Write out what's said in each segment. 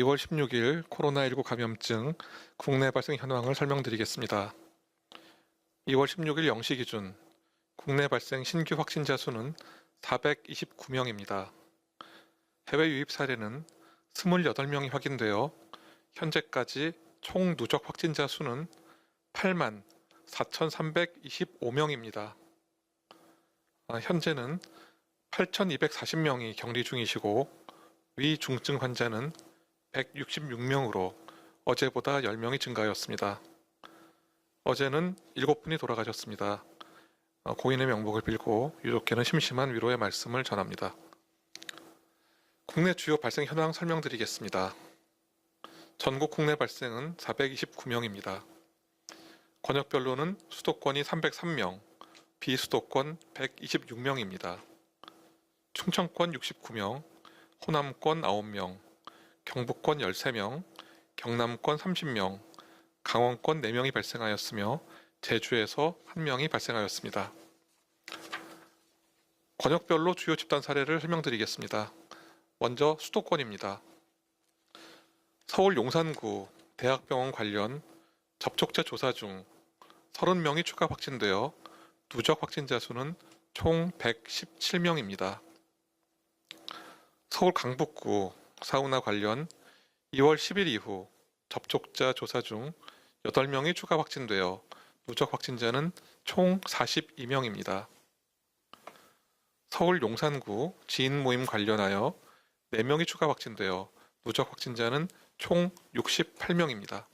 2월 16일 코로나19 감염증 국내 발생 현황을 설명드리겠습니다. 2월 16일 0시 기준 국내 발생 신규 확진자 수는 429명입니다. 해외 유입 사례는 28명이 확인되어 현재까지 총 누적 확진자 수는 8만 4,325명입니다. 현재는 8,240명이 격리 중이시고 위중증 환자는 166명으로 어제보다 10명이 증가하였습니다. 어제는 7분이 돌아가셨습니다. 고인의 명복을 빌고 유족께는 심심한 위로의 말씀을 전합니다. 국내 주요 발생 현황 설명드리겠습니다. 전국 국내 발생은 429명입니다. 권역별로는 수도권이 303명, 비수도권 126명입니다. 충청권 69명, 호남권 9명, 경북권 13명, 경남권 30명, 강원권 4명이 발생하였으며 제주에서 1명이 발생하였습니다. 권역별로 주요 집단 사례를 설명드리겠습니다. 먼저 수도권입니다. 서울 용산구 대학병원 관련 접촉자 조사 중 30명이 추가 확진되어 누적 확진자 수는 총 117명입니다. 서울 강북구 사우나 관련 2월 10일 이후 접촉자 조사 중 8명이 추가 확진되어 누적 확진자는 총 42명입니다. 서울 용산구 지인 모임 관련하여 4명이 추가 확진되어 누적 확진자는 총 68명입니다.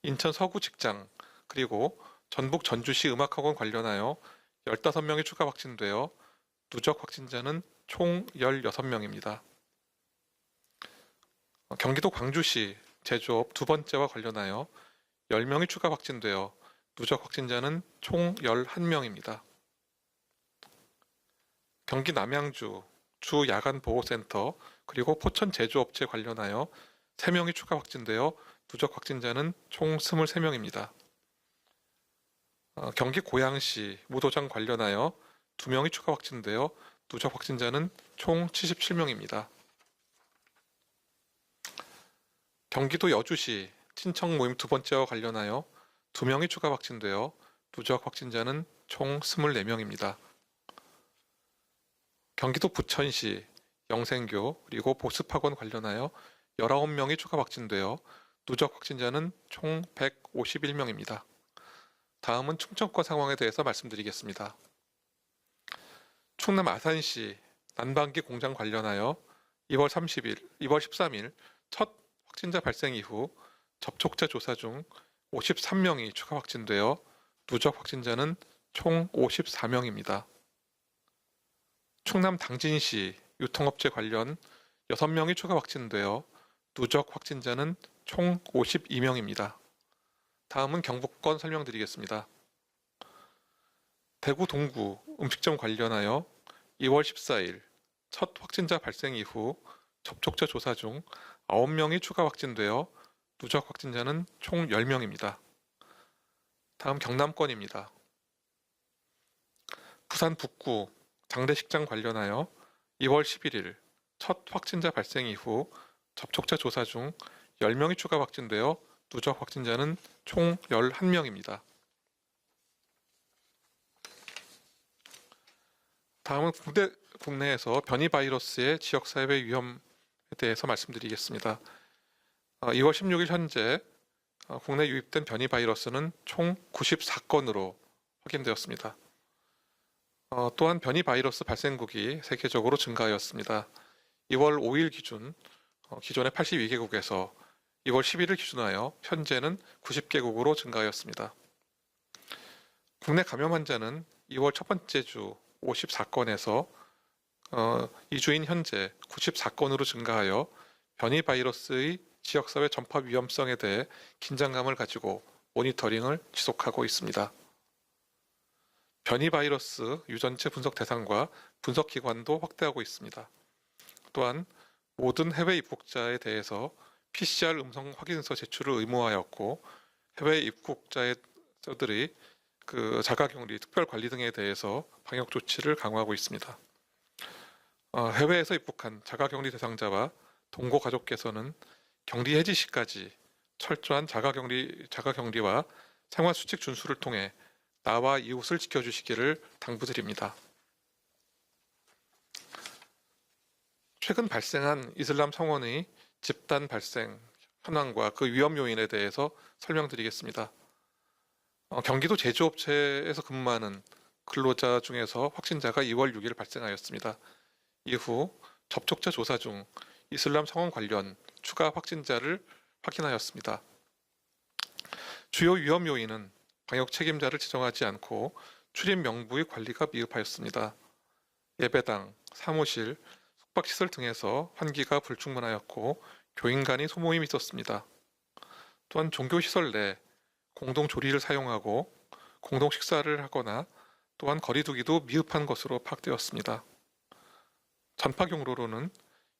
인천 서구 직장 그리고 전북 전주시 음악학원 관련하여 15명이 추가 확진되어 누적 확진자는 총 16명입니다. 경기도 광주시 제조업 두 번째와 관련하여 10명이 추가 확진되어 누적 확진자는 총 11명입니다. 경기 남양주 주 야간보호센터 그리고 포천 제조업체 관련하여 3명이 추가 확진되어 누적 확진자는 총 23명입니다. 경기 고양시 무도장 관련하여 2명이 추가 확진되어 누적 확진자는 총 77명입니다. 경기도 여주시 친척 모임 두 번째와 관련하여 2명이 추가 확진되어 누적 확진자는 총 24명입니다. 경기도 부천시 영생교 그리고 보습학원 관련하여 19명이 추가 확진되어 누적 확진자는 총 151명입니다. 다음은 충청권 상황에 대해서 말씀드리겠습니다. 충남 아산시 난방기 공장 관련하여 2월 13일 첫 확진자 발생 이후 접촉자 조사 중 53명이 추가 확진되어 누적 확진자는 총 54명입니다. 충남 당진시 유통업체 관련 6명이 추가 확진되어 누적 확진자는 총 52명입니다. 다음은 경북권 설명드리겠습니다. 대구 동구 음식점 관련하여 2월 14일 첫 확진자 발생 이후 접촉자 조사 중 9명이 추가 확진되어 누적 확진자는 총 10명입니다. 다음 경남권입니다. 부산 북구 장례식장 관련하여 2월 11일 첫 확진자 발생 이후 접촉자 조사 중 10명이 추가 확진되어 누적 확진자는 총 11명입니다. 다음은 국내에서 변이 바이러스의 지역사회 위험에 대해서 말씀드리겠습니다. 2월 16일 현재 국내 유입된 변이 바이러스는 총 94건으로 확인되었습니다. 또한 변이 바이러스 발생국이 세계적으로 증가하였습니다. 2월 5일 기준 기존의 82개국에서 2월 11일 기준하여 현재는 90개국으로 증가하였습니다. 국내 감염 환자는 2월 첫 번째 주 54건에서 2주인 현재 94건으로 증가하여 변이 바이러스의 지역사회 전파 위험성에 대해 긴장감을 가지고 모니터링을 지속하고 있습니다. 변이 바이러스 유전체 분석 대상과 분석 기관도 확대하고 있습니다. 또한 모든 해외 입국자에 대해서 PCR 음성 확인서 제출을 의무화하였고 해외 입국자들의 자가격리, 특별관리 등에 대해서 방역 조치를 강화하고 있습니다. 해외에서 입국한 자가격리 대상자와 동고 가족께서는 격리 해지 시까지 철저한 자가격리와 생활수칙 준수를 통해 나와 이웃을 지켜주시기를 당부드립니다. 최근 발생한 이슬람 성원의 집단 발생 현황과 그 위험 요인에 대해서 설명드리겠습니다. 경기도 제조업체에서 근무하는 근로자 중에서 확진자가 2월 6일 발생하였습니다. 이후 접촉자 조사 중 이슬람 성원 관련 추가 확진자를 확인하였습니다. 주요 위험 요인은 방역 책임자를 지정하지 않고 출입 명부의 관리가 미흡하였습니다. 예배당, 사무실, 숙박시설 등에서 환기가 불충분하였고 교인 간의 소모임이 있었습니다. 또한 종교시설 내 공동 조리를 사용하고 공동 식사를 하거나 또한 거리두기도 미흡한 것으로 파악되었습니다. 전파 경로로는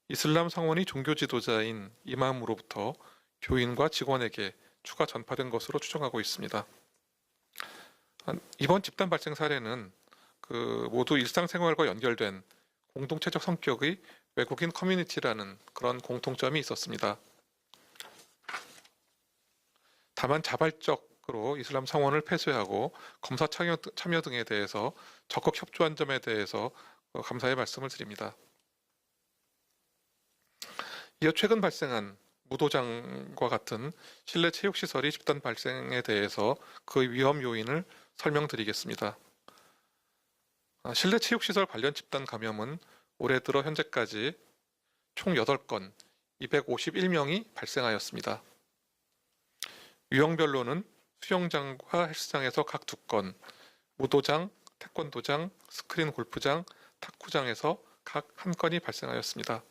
이슬람 성원의 종교 지도자인 이맘으로부터 교인과 직원에게 추가 전파된 것으로 추정하고 있습니다. 이번 집단 발생 사례는 모두 일상생활과 연결된 공동체적 성격의 외국인 커뮤니티라는 그런 공통점이 있었습니다. 다만 자발적으로 이슬람 성원을 폐쇄하고 검사 참여 등에 대해서 적극 협조한 점에 대해서 감사의 말씀을 드립니다. 이어 최근 발생한 무도장과 같은 실내 체육시설의 집단 발생에 대해서 그 위험 요인을 설명드리겠습니다. 실내 체육시설 관련 집단 감염은 올해 들어 현재까지 총 8건, 251명이 발생하였습니다. 유형별로는 수영장과 헬스장에서 각 2건, 무도장, 태권도장, 스크린 골프장, 탁구장에서 각 1건이 발생하였습니다.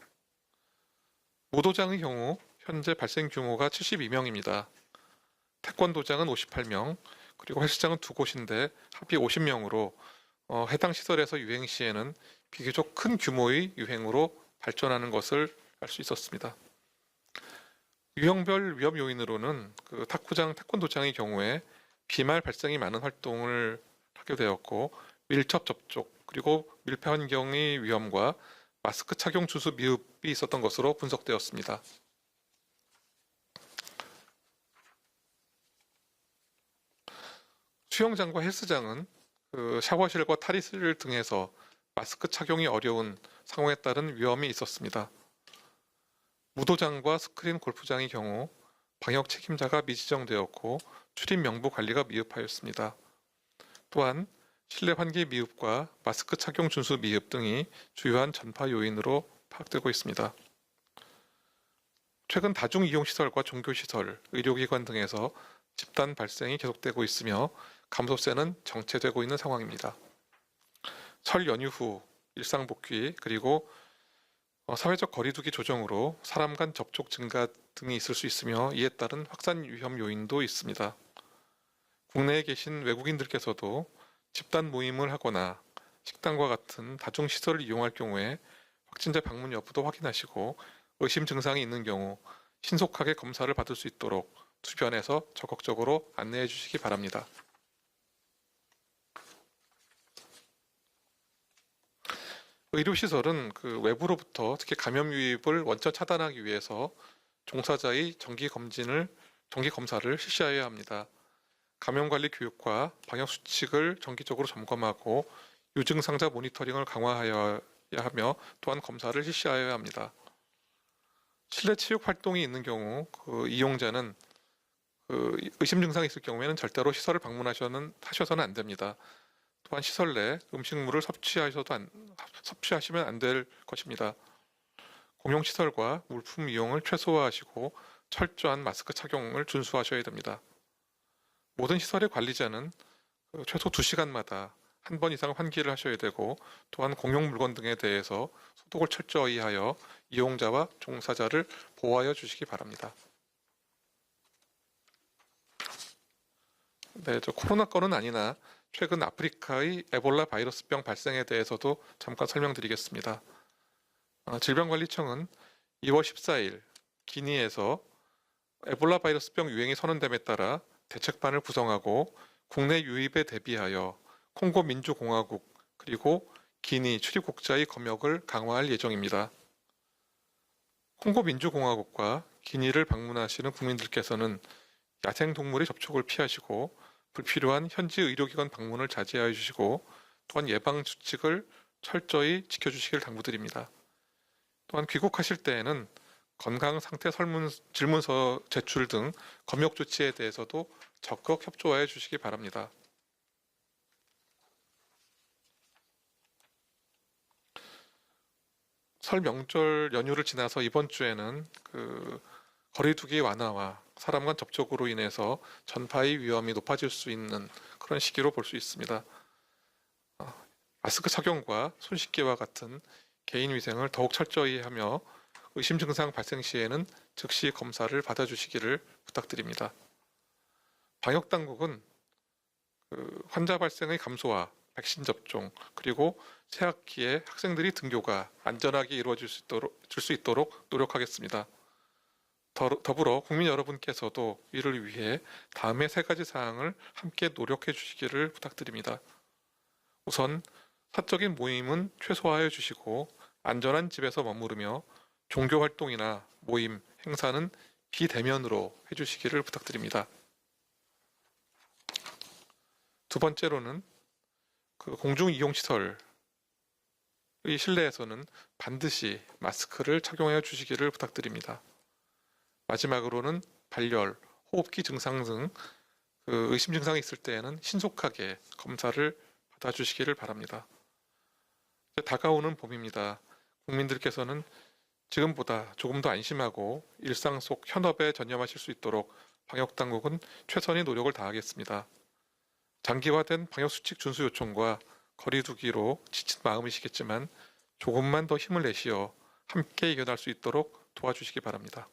무도장의 경우 현재 발생 규모가 72명입니다. 태권도장은 58명, 그리고 헬스장은 2곳인데 합이 50명으로 해당 시설에서 유행 시에는 비교적 큰 규모의 유행으로 발전하는 것을 알 수 있었습니다. 유형별 위험 요인으로는 탁구장, 태권도장의 경우에 비말 발생이 많은 활동을 하게 되었고 밀접 접촉 그리고 밀폐 환경의 위험과 마스크 착용 준수 미흡이 있었던 것으로 분석되었습니다. 수영장과 헬스장은 샤워실과 탈의실 등에서 마스크 착용이 어려운 상황에 따른 위험이 있었습니다. 무도장과 스크린 골프장의 경우 방역 책임자가 미지정되었고 출입 명부 관리가 미흡하였습니다. 또한 실내 환기 미흡과 마스크 착용 준수 미흡 등이 주요한 전파 요인으로 파악되고 있습니다. 최근 다중이용시설과 종교시설, 의료기관 등에서 집단 발생이 계속되고 있으며 감소세는 정체되고 있는 상황입니다. 설 연휴 후 일상 복귀 그리고 사회적 거리두기 조정으로 사람 간 접촉 증가 등이 있을 수 있으며 이에 따른 확산 위험 요인도 있습니다. 국내에 계신 외국인들께서도 집단 모임을 하거나 식당과 같은 다중시설을 이용할 경우에 확진자 방문 여부도 확인하시고 의심 증상이 있는 경우 신속하게 검사를 받을 수 있도록 주변에서 적극적으로 안내해 주시기 바랍니다. 의료시설은 외부로부터 특히 감염 유입을 원천 차단하기 위해서 종사자의 정기 검사를 실시하여야 합니다. 감염관리 교육과 방역수칙을 정기적으로 점검하고 유증상자 모니터링을 강화하여야 하며 또한 검사를 실시하여야 합니다. 실내 체육 활동이 있는 경우 이용자는 의심 증상이 있을 경우에는 절대로 시설을 방문하셔서는 안 됩니다. 또한 시설 내 음식물을 섭취하시면 안 될 것입니다. 공용시설과 물품 이용을 최소화하시고 철저한 마스크 착용을 준수하셔야 됩니다. 모든 시설의 관리자는 최소 2시간마다 한 번 이상 환기를 하셔야 되고 또한 공용 물건 등에 대해서 소독을 철저히 하여 이용자와 종사자를 보호하여 주시기 바랍니다. 네, 코로나 건은 아니나 최근 아프리카의 에볼라 바이러스병 발생에 대해서도 잠깐 설명드리겠습니다. 질병관리청은 2월 14일 기니에서 에볼라 바이러스병 유행이 선언됨에 따라 대책반을 구성하고 국내 유입에 대비하여 콩고 민주공화국 그리고 기니 출입국자의 검역을 강화할 예정입니다. 콩고 민주공화국과 기니를 방문하시는 국민들께서는 야생동물의 접촉을 피하시고 불필요한 현지 의료기관 방문을 자제하여 주시고 또한 예방 수칙을 철저히 지켜주시길 당부드립니다. 또한 귀국하실 때에는 건강 상태 질문서 제출 등 검역 조치에 대해서도 적극 협조하여 주시기 바랍니다. 설 명절 연휴를 지나서 이번 주에는 거리두기 완화와 사람 간 접촉으로 인해서 전파의 위험이 높아질 수 있는 그런 시기로 볼 수 있습니다. 마스크 착용과 손 씻기와 같은 개인 위생을 더욱 철저히 하며 의심 증상 발생 시에는 즉시 검사를 받아주시기를 부탁드립니다. 방역 당국은 환자 발생의 감소와 백신 접종 그리고 새학기에 학생들이 등교가 안전하게 이루어질 수 있도록 노력하겠습니다. 더불어 국민 여러분께서도 이를 위해 다음의 세 가지 사항을 함께 노력해 주시기를 부탁드립니다. 우선 사적인 모임은 최소화해 주시고 안전한 집에서 머무르며 종교 활동이나 모임, 행사는 비대면으로 해주시기를 부탁드립니다. 두 번째로는 공중이용시설의 실내에서는 반드시 마스크를 착용해 주시기를 부탁드립니다. 마지막으로는 발열, 호흡기 증상 등 의심 증상이 있을 때에는 신속하게 검사를 받아주시기를 바랍니다. 이제 다가오는 봄입니다. 국민들께서는 지금보다 조금 더 안심하고 일상 속 현업에 전념하실 수 있도록 방역당국은 최선의 노력을 다하겠습니다. 장기화된 방역수칙 준수 요청과 거리두기로 지친 마음이시겠지만 조금만 더 힘을 내시어 함께 이겨낼 수 있도록 도와주시기 바랍니다.